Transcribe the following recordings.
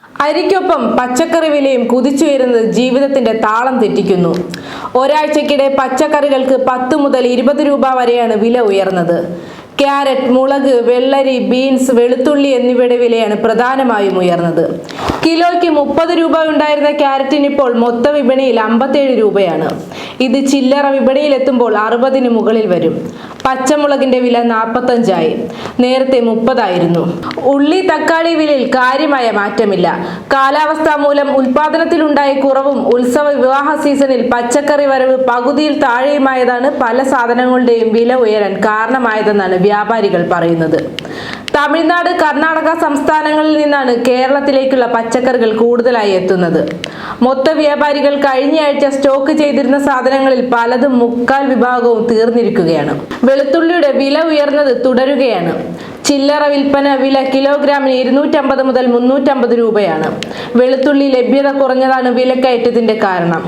അരിക്കൊപ്പം പച്ചക്കറി വിലയും കുതിച്ചുയരുന്നത് ജീവിതത്തിന്റെ താളം തെറ്റിക്കുന്നു. ഒരാഴ്ചക്കിടെ പച്ചക്കറികൾക്ക് 10 മുതൽ 20 രൂപ വരെയാണ് വില ഉയർന്നത്. ക്യാരറ്റ്, മുളക്, വെള്ളരി, ബീൻസ്, വെളുത്തുള്ളി എന്നിവയുടെ വിലയാണ് പ്രധാനമായും ഉയർന്നത്. കിലോയ്ക്ക് 30 രൂപ ഉണ്ടായിരുന്ന ക്യാരറ്റിന് ഇപ്പോൾ മൊത്ത വിപണിയിൽ 57 രൂപയാണ്. ഇത് ചില്ലറ വിപണിയിൽ എത്തുമ്പോൾ 60-ന് മുകളിൽ വരും. പച്ചമുളകിന്റെ വില 45 ആയി, നേരത്തെ 30 ആയിരുന്നു. ഉള്ളി, തക്കാളി വിലയിൽ കാര്യമായ മാറ്റമില്ല. കാലാവസ്ഥ മൂലം ഉൽപാദനത്തിലുണ്ടായ കുറവും ഉത്സവ വിവാഹ സീസണിൽ പച്ചക്കറി വരവ് പകുതിയിൽ താഴെയുമായതാണ് പല സാധനങ്ങളുടെയും വില ഉയരാൻ കാരണമായതെന്നാണ് വ്യാപാരികൾ പറയുന്നത്. തമിഴ്നാട്, കർണാടക സംസ്ഥാനങ്ങളിൽ നിന്നാണ് കേരളത്തിലേക്കുള്ള പച്ചക്കറികൾ കൂടുതലായി എത്തുന്നത്. മൊത്ത വ്യാപാരികൾ കഴിഞ്ഞയാഴ്ച സ്റ്റോക്ക് ചെയ്തിരുന്ന സാധനങ്ങളിൽ പലതും മുക്കാൽ വിഭാഗവും തീർന്നിരിക്കുകയാണ്. വെളുത്തുള്ളിയുടെ വില ഉയർന്നത് തുടരുകയാണ്. ചില്ലറ വിൽപ്പന വില കിലോഗ്രാമിന് 250 മുതൽ 350 രൂപയാണ്. വെളുത്തുള്ളി ലഭ്യത കുറഞ്ഞതാണ് വിലക്കയറ്റത്തിന്റെ കാരണം.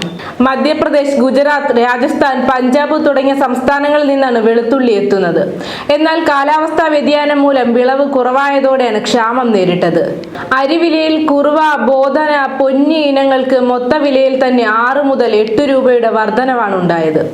മധ്യപ്രദേശ്, ഗുജറാത്ത്, രാജസ്ഥാൻ, പഞ്ചാബ് തുടങ്ങിയ സംസ്ഥാനങ്ങളിൽ നിന്നാണ് വെളുത്തുള്ളി എത്തുന്നത്. എന്നാൽ കാലാവസ്ഥാ വ്യതിയാനം മൂലം വിളവ് കുറവായതോടെയാണ് ക്ഷാമം നേരിട്ടത്. അരിവിലയിൽ കുറുവ, ബോധന, പൊന്നി ഇനങ്ങൾക്ക് മൊത്ത വിലയിൽ തന്നെ 6 മുതൽ 8 രൂപയുടെ വർധനവാണ് ഉണ്ടായത്.